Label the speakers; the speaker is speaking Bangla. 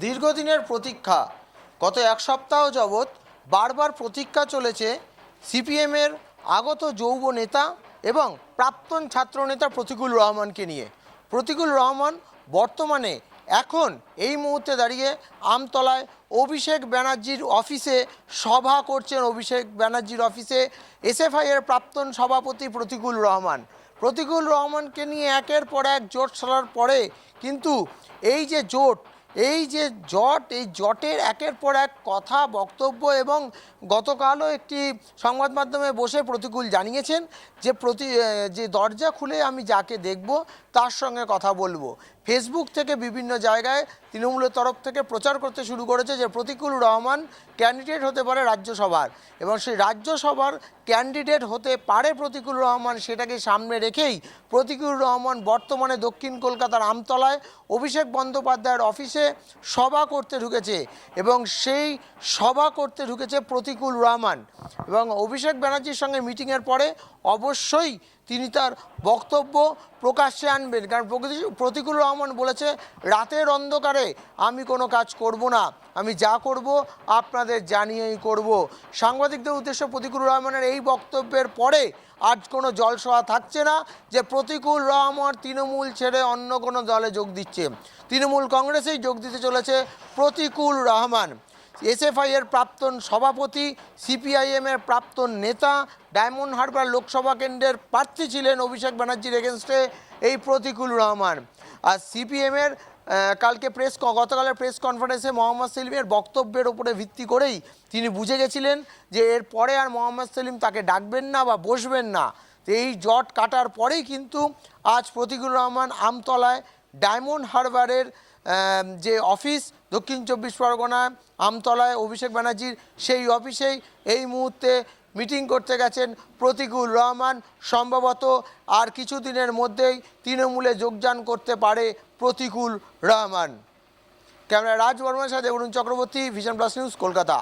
Speaker 1: দীর্ঘদিনের প্রতীক্ষা গত এক সপ্তাহ যাবৎ বারবার প্রতীক্ষা চলেছে সিপিএমের আগত যৌব নেতা এবং প্রাক্তন ছাত্রনেতা প্রতিকুল রহমানকে নিয়ে। প্রতিকুল রহমান বর্তমানে এখন এই মুহূর্তে দাঁড়িয়ে আমতলায় অভিষেক ব্যানার্জির অফিসে সভা করছেন। অভিষেক ব্যানার্জির অফিসে এসএফআই-এর প্রাক্তন সভাপতি প্রতিকুল রহমান। প্রতিকুল রহমানকে নিয়ে একের পর এক জোট সরার পরে কিন্তু এই যে জটের একের পর এক কথা বক্তব্য এবং গতকালও একটি সংবাদ মাধ্যমে বসে প্রতিকুল জানিয়েছেন যে দরজা খুলে আমি যাকে দেখব তার সঙ্গে কথা বলবো। ফেসবুক থেকে বিভিন্ন জায়গায় তৃণমূলের তরফ থেকে প্রচার করতে শুরু করেছে যে প্রতিকুল রহমান ক্যান্ডিডেট হতে পারে রাজ্যসভার, এবং সেই রাজ্যসভার ক্যান্ডিডেট হতে পারে প্রতিকুল রহমান। সেটাকে সামনে রেখেই প্রতিকুল রহমান বর্তমানে দক্ষিণ কলকাতার আমতলায় অভিষেক বন্দ্যোপাধ্যায়ের অফিসে সভা করতে ঢুকেছে, এবং সেই সভা করতে ঢুকেছে প্রতিকুল রহমান। এবং অভিষেক ব্যানার্জির সঙ্গে মিটিংয়ের পরে অবশ্যই তিনি তার বক্তব্য প্রকাশ্যে আনবেন, কারণ প্রতিকুল রহমান বলেছে রাতের অন্ধকারে আমি কোনো কাজ করব না, আমি যা করব আপনাদের জানিয়েই করব। সাংবাদিকদের উদ্দেশ্যে প্রতিকুল রহমানের এই বক্তব্যের পরে আজ কোনো জলসভা থাকছে না যে প্রতিকুল রহমান তৃণমূল ছেড়ে অন্য কোনো দলে যোগ দিচ্ছে। তৃণমূল কংগ্রেসেই যোগ দিতে চলেছে প্রতিকুল রহমান। এসএফআই-এর প্রাক্তন সভাপতি, সিপিআইএমের প্রাক্তন নেতা, ডায়মন্ড হারবার লোকসভা কেন্দ্রের প্রার্থী ছিলেন অভিষেক ব্যানার্জির এগেনস্টে এই প্রতিকুল রহমান। আর সিপিএমের গতকালের প্রেস কনফারেন্সে মোহাম্মদ সেলিমের বক্তব্যের উপরে ভিত্তি করেই তিনি বুঝে গেছিলেন যে এরপরে আর মোহাম্মদ সেলিম তাকে ডাকবেন না বা বসবেন না। তো এই জট কাটার পরেই কিন্তু আজ প্রতিকুল রহমান আমতলায় ডায়মন্ড হারবারের যে অফিস দক্ষিণ চব্বিশ পরগনায় আমতলায় অভিষেক ব্যানার্জির, সেই অফিসেই এই মুহূর্তে মিটিং করতে গেছেন প্রতিকুল রহমান। সম্ভবত আর কিছুদিনের মধ্যেই তৃণমূলে যোগদান করতে পারে প্রতিকুল রহমান। ক্যামেরা রাজ বর্মার সাথে Arun Chakraborty, vision plus news, Kolkata.